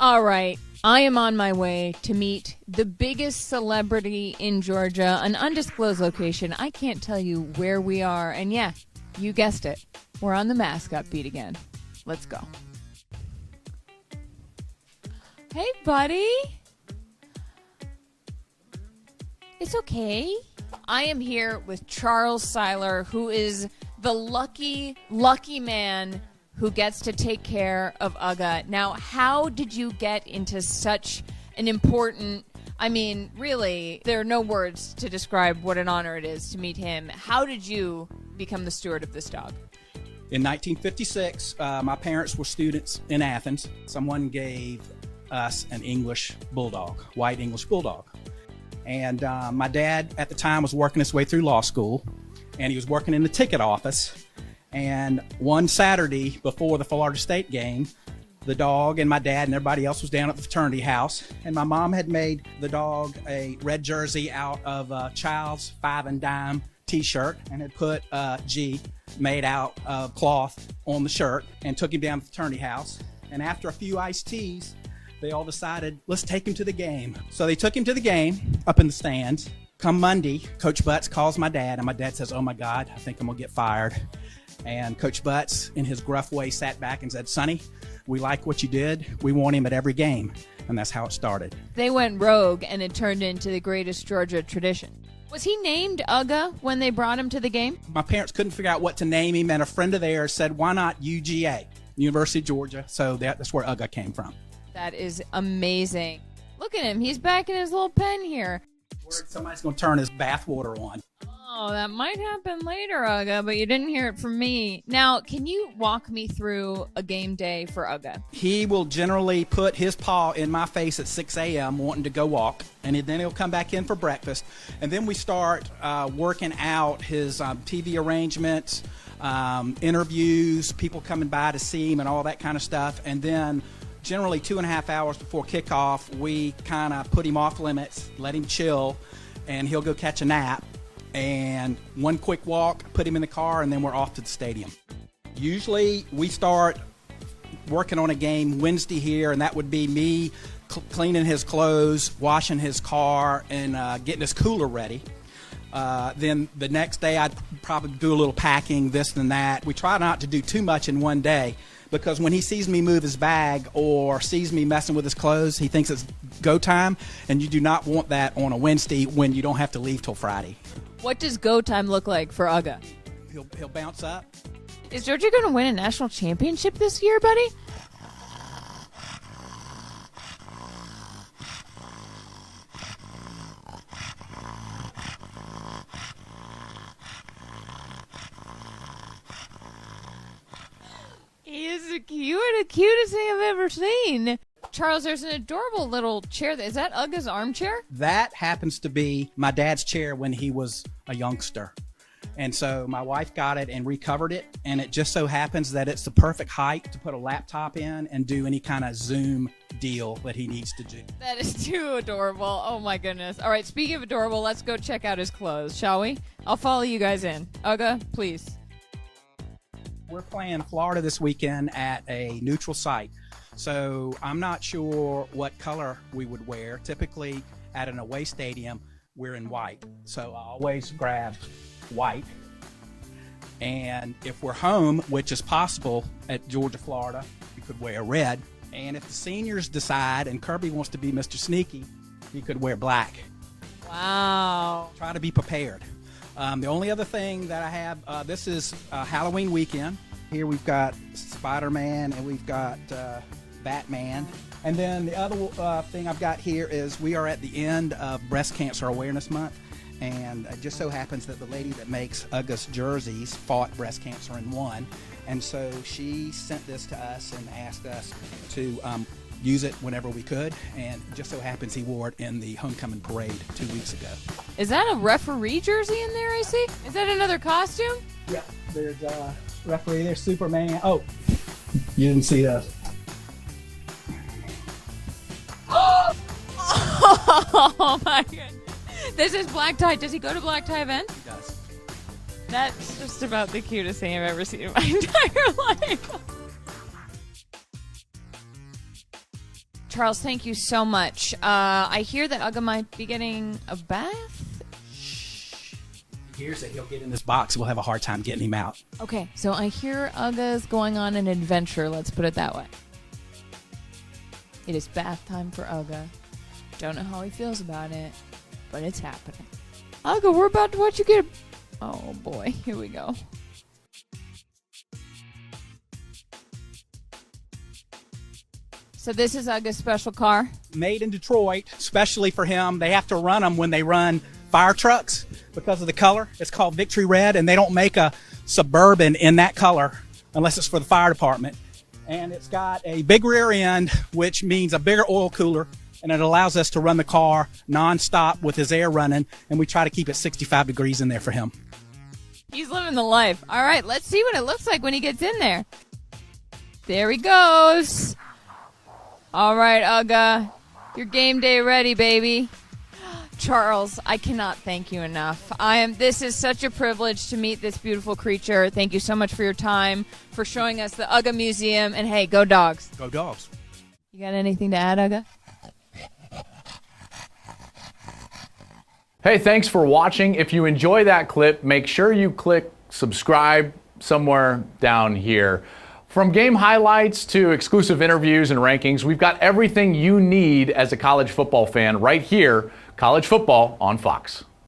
All right, I am on my way to meet the biggest celebrity in Georgia, an undisclosed location. I can't tell you where we are. And yeah, you guessed it. We're on the mascot beat again. Let's go. Hey, buddy. It's okay. I am here with Charles Seiler, who is the lucky man who gets to take care of UGA. Now, how did you get into such an important, really, there are no words to describe what an honor it is to meet him. How did you become the steward of this dog? In 1956, my parents were students in Athens. Someone gave us an English bulldog, white English bulldog. And my dad at the time was working his way through law school, and he was working in the ticket office. And one Saturday before the Florida State game, the dog and my dad and everybody else was down at the fraternity house, and my mom had made the dog a red jersey out of a Child's 5 and Dime t-shirt and had put G made out of cloth on the shirt and took him down to the fraternity house. And after a few iced teas, they all decided, let's take him to the game. So they took him to the game up in the stands. Come Monday, Coach Butts calls my dad, and my dad says, oh my God, I think I'm gonna get fired. And Coach Butts, in his gruff way, sat back and said, Sonny, we like what you did. We want him at every game. And that's how it started. They went rogue, and it turned into the greatest Georgia tradition. Was he named UGA when they brought him to the game? My parents couldn't figure out what to name him, and a friend of theirs said, why not UGA, University of Georgia? So that's where UGA came from. That is amazing. Look at him. He's back in his little pen here. Somebody's going to turn his bathwater on. Oh, that might happen later, UGA, but you didn't hear it from me. Now, can you walk me through a game day for UGA? He will generally put his paw in my face at 6 a.m. wanting to go walk, and then he'll come back in for breakfast. And then we start working out his TV arrangements, interviews, people coming by to see him and all that kind of stuff. And then generally 2.5 hours before kickoff, we kind of put him off limits, let him chill, and he'll go catch a nap. And one quick walk, put him in the car, and then we're off to the stadium. Usually we start working on a game Wednesday here, and that would be me cleaning his clothes, washing his car, and getting his cooler ready. Then the next day I'd probably do a little packing, this and that. We try not to do too much in one day, because when he sees me move his bag or sees me messing with his clothes, he thinks it's go time, and you do not want that on a Wednesday when you don't have to leave till Friday. What does go time look like for UGA? He'll bounce up. Is Georgia going to win a national championship this year, buddy? He is the cutest thing I've ever seen. Charles, there's an adorable little chair. Is that UGA's armchair? That happens to be my dad's chair when he was a youngster. And so my wife got it and recovered it, and it just so happens that it's the perfect height to put a laptop in and do any kind of Zoom deal that he needs to do. That is too adorable. Oh my goodness. All right, speaking of adorable, let's go check out his clothes, shall we? I'll follow you guys in. UGA, please. We're playing Florida this weekend at a neutral site. So I'm not sure what color we would wear. Typically at an away stadium, we're in white. So I always grab white. And if we're home, which is possible at Georgia, Florida, we could wear red. And if the seniors decide and Kirby wants to be Mr. Sneaky, he could wear black. Wow. Try to be prepared. The only other thing that I have, this is Halloween weekend. Here we've got Spider-Man and we've got Batman. And then the other thing I've got here is we are at the end of Breast Cancer Awareness Month. And it just so happens that the lady that makes UGA's jerseys fought breast cancer and won. And so she sent this to us and asked us to use it whenever we could. And it just so happens he wore it in the homecoming parade 2 weeks ago. Is that a referee jersey in there, I see? Is that another costume? Yeah, there's referee, there's Superman. Oh, you didn't see that. Oh my goodness. This is black tie. Does he go to black tie events? He does. That's just about the cutest thing I've ever seen in my entire life. Charles, thank you so much. I hear that Ugga might be getting a bath. He hears that he'll get in this box. We'll have a hard time getting him out. Okay, so I hear Ugga's going on an adventure. Let's put it that way. It is bath time for Ugga. Don't know how he feels about it, but it's happening. Ugga, we're about to watch you get. Oh boy, here we go. So this is Ugga's special car? Made in Detroit, especially for him. They have to run them when they run fire trucks because of the color. It's called Victory Red, and they don't make a Suburban in that color unless it's for the fire department. And it's got a big rear end, which means a bigger oil cooler, and it allows us to run the car nonstop with his air running, and we try to keep it 65 degrees in there for him. He's living the life. All right, let's see what it looks like when he gets in there. There he goes. All right, Ugga, your game day ready, baby. Charles, I cannot thank you enough. This is such a privilege to meet this beautiful creature. Thank you so much for your time, for showing us the Ugga Museum, and hey, go dogs. Go dogs. You got anything to add, Ugga? Hey, thanks for watching. If you enjoy that clip, make sure you click subscribe somewhere down here. From game highlights to exclusive interviews and rankings, we've got everything you need as a college football fan right here, College Football on Fox.